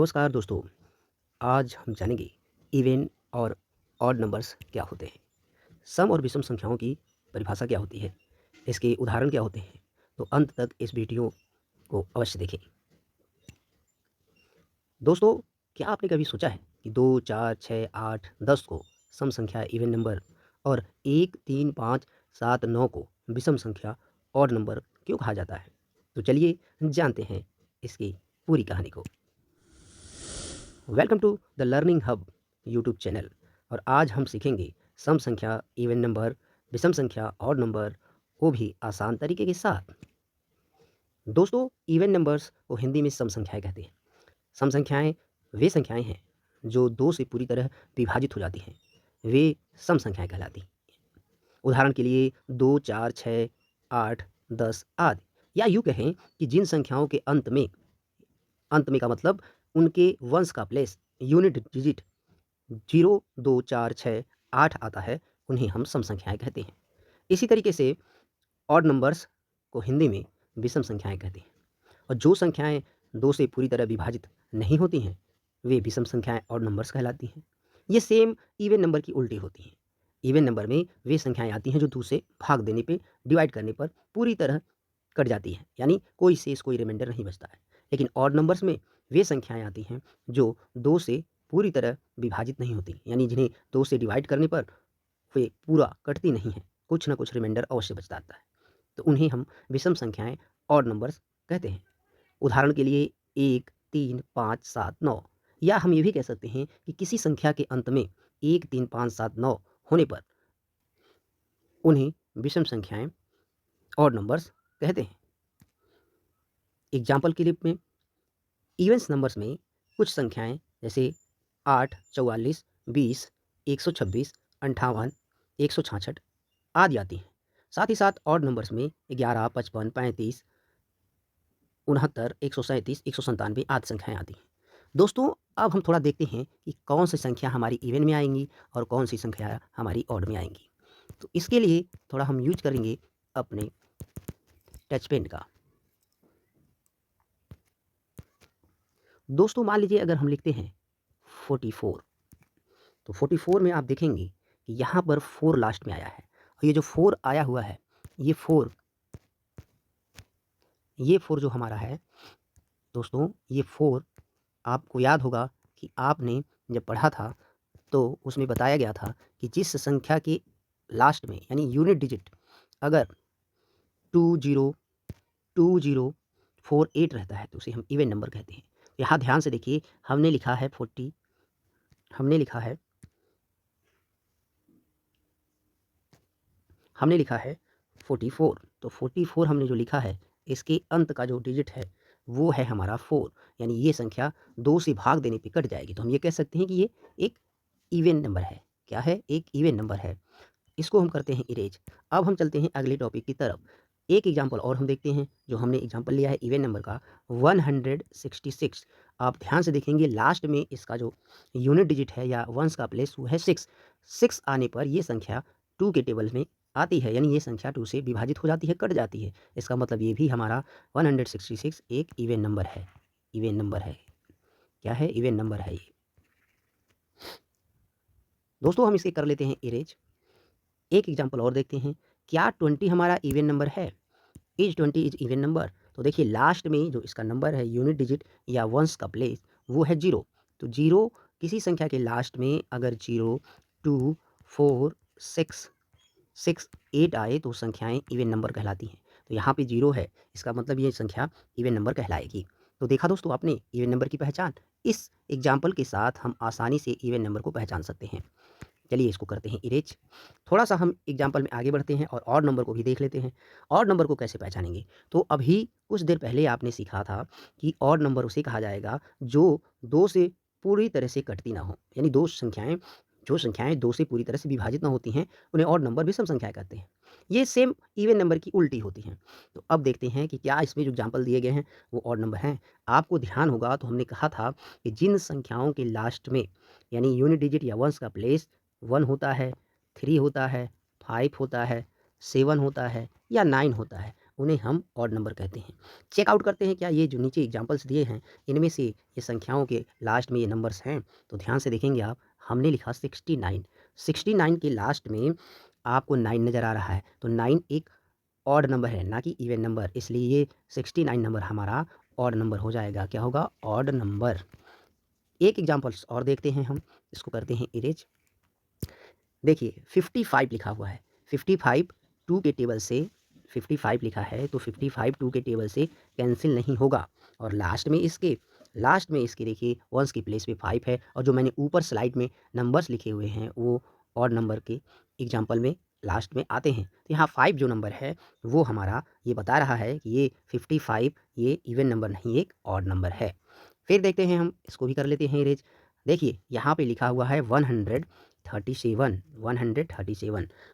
नमस्कार दोस्तों। आज हम जानेंगे इवन और ऑड नंबर्स क्या होते हैं। सम और विषम संख्याओं की परिभाषा क्या होती है, इसके उदाहरण क्या होते हैं। तो अंत तक इस वीडियो को अवश्य देखें। दोस्तों, क्या आपने कभी सोचा है कि 2, 4, 6, 8, 10 को सम संख्या इवन नंबर और 1, 3, 5, 7, 9 को विषम संख्या ऑड नंबर क्यों कहा जाता है? तो चलिए जानते हैं इसकी पूरी कहानी को। Welcome to the learning hub YouTube channel. और आज हम सीखेंगे सम संख्या इवन नंबर, विषम संख्या ऑड नंबर, वो भी आसान तरीके के साथ। दोस्तों, इवन नंबर्स को हिंदी में सम संख्याएं कहते हैं। सम संख्याएं वे संख्याएं हैं जो दो से पूरी तरह विभाजित हो जाती हैं, वे सम संख्याएं कहलाती हैं। उदाहरण के लिए 2, 4, 6, 8, 10 आदि। या यूँ कहें कि जिन संख्याओं के अंत में का मतलब उनके वंश का प्लेस यूनिट डिजिट 0, 2, 4, 6, 8 आता है, उन्हें हम सम संख्याएं कहते हैं। इसी तरीके से ऑड नंबर्स को हिंदी में विषम संख्याएं कहते हैं। और जो संख्याएं दो से पूरी तरह विभाजित नहीं होती हैं, वे विषम संख्याएं ऑड नंबर्स कहलाती हैं। ये सेम इवन नंबर की उल्टी होती हैं। इवन नंबर में वे संख्याएं आती हैं जो दो से भाग देने पे, डिवाइड करने पर पूरी तरह कट जाती हैं, यानी कोई शेष, कोई रिमाइंडर नहीं बचता है। लेकिन ऑड नंबर्स में वे संख्याएं आती हैं जो दो से पूरी तरह विभाजित नहीं होती, यानी जिन्हें दो से डिवाइड करने पर वे पूरा कटती नहीं हैं, कुछ ना कुछ रिमाइंडर अवश्य बचता आता है। तो उन्हें हम विषम संख्याएं ऑड नंबर्स कहते हैं। उदाहरण के लिए 1, 3, 5, 7, 9। या हम ये भी कह सकते हैं कि किसी संख्या के अंत में 1, 3, 5, 7, 9 होने पर उन्हें विषम संख्याएं ऑड नंबर्स कहते हैं। एग्जाम्पल के लिए में इवेंस नंबर्स में कुछ संख्याएं जैसे 8, 44, 20, 126, 58, 166 आदि आती हैं। साथ ही साथ ऑड नंबर्स में 11, 55, 35, 69, 137, 197 आदि संख्याएं आती हैं। दोस्तों, अब हम थोड़ा देखते हैं कि कौन सी संख्या हमारी इवन में आएंगी और कौन सी संख्या हमारी ऑड में आएंगी। तो इसके लिए थोड़ा हम यूज करेंगे अपने टच पेन का। दोस्तों, मान लीजिए अगर हम लिखते हैं 44, तो 44 में आप देखेंगे कि यहाँ पर 4 लास्ट में आया है। और ये जो 4 आया हुआ है, ये 4 जो हमारा है दोस्तों, ये 4 आपको याद होगा कि आपने जब पढ़ा था तो उसमें बताया गया था कि जिस संख्या के लास्ट में यानी यूनिट डिजिट अगर 202048 रहता है तो उसे हम इवन नंबर कहते हैं। यहाँ ध्यान से देखिए, हमने लिखा है 44, तो 44 हमने जो लिखा है, इसके अंत का जो डिजिट है वो है हमारा 4, यानी ये संख्या 2 से भाग देने पे कट जाएगी। तो हम ये कह सकते हैं कि ये एक इवन नंबर है। क्या है? एक इवन नंबर है। इसको हम करते हैं इरेज। अब हम चलते हैं अगले टॉपिक की तरफ। एक एग्जांपल और हम देखते हैं। जो हमने एग्जांपल लिया है इवन नंबर का 166। आप ध्यान से देखेंगे लास्ट में इसका जो यूनिट डिजिट है या वंस का प्लेस वो है 6। 6 आने पर ये संख्या 2 के टेबल में आती है, यानी ये संख्या 2 से विभाजित हो जाती है, कट जाती है। इसका मतलब ये भी हमारा 166 एक इवन नंबर है। इवन नंबर है। क्या है? इवन नंबर है ये। दोस्तों, हम इसे कर लेते हैं इरेज। एक एग्जांपल और देखते हैं। क्या 20 हमारा इवन नंबर है? Is 20 is even number? तो देखिए लास्ट में जो इसका नंबर है, यूनिट डिजिट या वंस का प्लेस, वो है 0। तो 0 किसी संख्या के लास्ट में अगर 0, 2, 4, 6, 6, 8 आए तो संख्याएं इवन नंबर कहलाती हैं। तो यहाँ पे 0 है, इसका मतलब ये संख्या इवन नंबर कहलाएगी। तो देखा दोस्तों आपने इवन नंबर की पहचान। इस एग्जाम्पल के साथ हम आसानी से इवन नंबर को पहचान सकते हैं। चलिए इसको करते हैं इरेज। थोड़ा सा हम एग्जाम्पल में आगे बढ़ते हैं और ऑड नंबर को भी देख लेते हैं। ऑड नंबर को कैसे पहचानेंगे? तो अभी कुछ देर पहले आपने सीखा था कि ऑड नंबर उसे कहा जाएगा जो 2 से पूरी तरह से कटती ना हो, यानी जो संख्याएं 2 से पूरी तरह से विभाजित ना होती हैं, उन्हें ऑड नंबर विषम संख्याएं कहते हैं। ये सेम इवन नंबर की उल्टी होती हैं। तो अब देखते हैं कि क्या इसमें जो एग्जाम्पल दिए गए हैं वो ऑड नंबर हैं। आपको ध्यान होगा तो हमने कहा था कि जिन संख्याओं के लास्ट में यानी यूनिट डिजिट या वंस का प्लेस 1 होता है, 3 होता है, 5 होता है, 7 होता है या 9 होता है, उन्हें हम ऑड नंबर कहते हैं। चेकआउट करते हैं क्या ये जो नीचे एग्जांपल्स दिए हैं इनमें से ये संख्याओं के लास्ट में ये नंबर्स हैं? तो ध्यान से देखेंगे आप, हमने लिखा 69, 69 के लास्ट में आपको 9 नज़र आ रहा है, तो 9 एक ऑड नंबर है ना कि इवन नंबर, इसलिए ये 69 नंबर हमारा ऑड नंबर हो जाएगा। क्या होगा? Odd number. एक एग्जांपल्स और देखते हैं हम, इसको करते हैं इरेज। देखिए 55 लिखा हुआ है, 55 2 के टेबल से 55 लिखा है, तो 55 2 के टेबल से कैंसिल नहीं होगा। और लास्ट में इसके देखिए वंस की प्लेस पे 5 है, और जो मैंने ऊपर स्लाइड में नंबर्स लिखे हुए हैं वो ऑड नंबर के एग्जाम्पल में लास्ट में आते हैं। तो यहाँ 5 जो नंबर है वो हमारा ये बता रहा है कि ये 55 ये इवन नंबर नहीं, एक ऑड नंबर है। फिर देखते हैं हम, इसको भी कर लेते हैं इरेज। देखिए यहाँ पे लिखा हुआ है 137,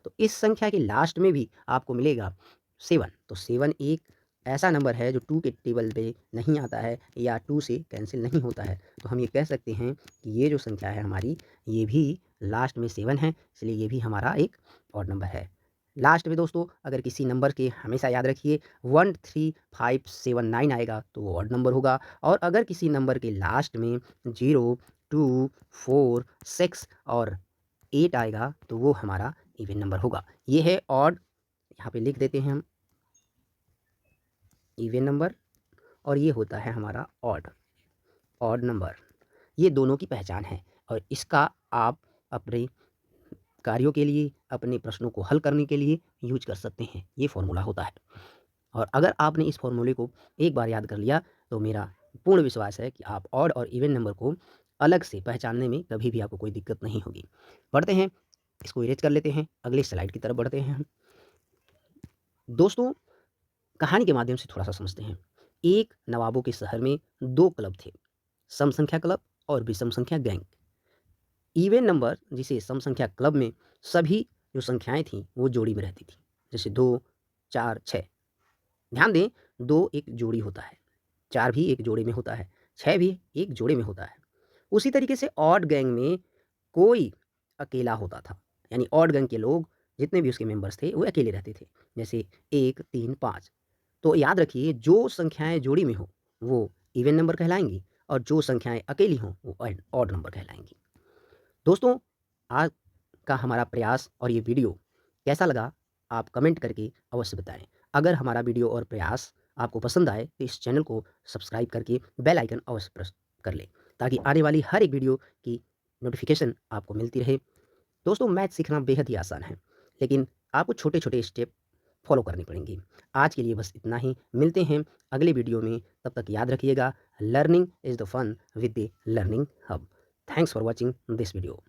तो इस संख्या के लास्ट में भी आपको मिलेगा 7। तो 7 एक ऐसा नंबर है जो 2 के टेबल पे नहीं आता है या 2 से कैंसिल नहीं होता है। तो हम ये कह सकते हैं कि ये जो संख्या है हमारी, ये भी लास्ट में 7 है, इसलिए ये भी हमारा एक ऑड नंबर है। लास्ट में दोस्तों अगर किसी नंबर के, हमेशा याद रखिए, 13579 आएगा तो वो ऑड नंबर होगा, और अगर किसी नंबर के लास्ट में 0 2 4 6 और 8 आएगा तो वो हमारा इवन नंबर होगा। ये है ऑड, यहाँ पे लिख देते हैं हम इवन नंबर, और ये होता है हमारा ऑड नंबर। ये दोनों की पहचान है, और इसका आप अपने कार्यों के लिए, अपने प्रश्नों को हल करने के लिए यूज कर सकते हैं। ये फॉर्मूला होता है, और अगर आपने इस फॉर्मूले को एक बार याद कर लिया तो मेरा पूर्ण विश्वास है कि आप ऑड और इवन नंबर को अलग से पहचानने में कभी भी आपको कोई दिक्कत नहीं होगी। बढ़ते हैं, इसको इरेज कर लेते हैं, अगले स्लाइड की तरफ बढ़ते हैं हम। दोस्तों कहानी के माध्यम से थोड़ा सा समझते हैं। एक नवाबों के शहर में 2 क्लब थे, सम संख्या क्लब और विषम संख्या गैंग। इवन नंबर जिसे सम संख्या क्लब में सभी जो संख्याएं थीं वो जोड़ी में रहती थी, जैसे 2 4 6। ध्यान दें, 2 एक जोड़ी होता है, 4 भी एक जोड़े में होता है, 6 भी एक जोड़े में होता है। उसी तरीके से ऑड गैंग में कोई अकेला होता था, यानी ऑड गैंग के लोग जितने भी उसके मेंबर्स थे वो अकेले रहते थे, जैसे 1 3 5। तो याद रखिए, जो संख्याएं जोड़ी में हो वो इवन नंबर कहलाएंगी, और जो संख्याएं अकेली हों वो ऑड नंबर कहलाएंगी। दोस्तों आज का हमारा प्रयास और ये वीडियो कैसा लगा आप कमेंट करके अवश्य बताएं। अगर हमारा वीडियो और प्रयास आपको पसंद आए तो इस चैनल को सब्सक्राइब करके बेल आइकन अवश्य प्रेस कर लें, ताकि आने वाली हर एक वीडियो की नोटिफिकेशन आपको मिलती रहे। दोस्तों मैथ सीखना बेहद ही आसान है, लेकिन आपको छोटे छोटे स्टेप फॉलो करने पड़ेंगे। आज के लिए बस इतना ही, मिलते हैं अगले वीडियो में। तब तक याद रखिएगा, learning is the fun with the learning hub. Thanks for watching this video.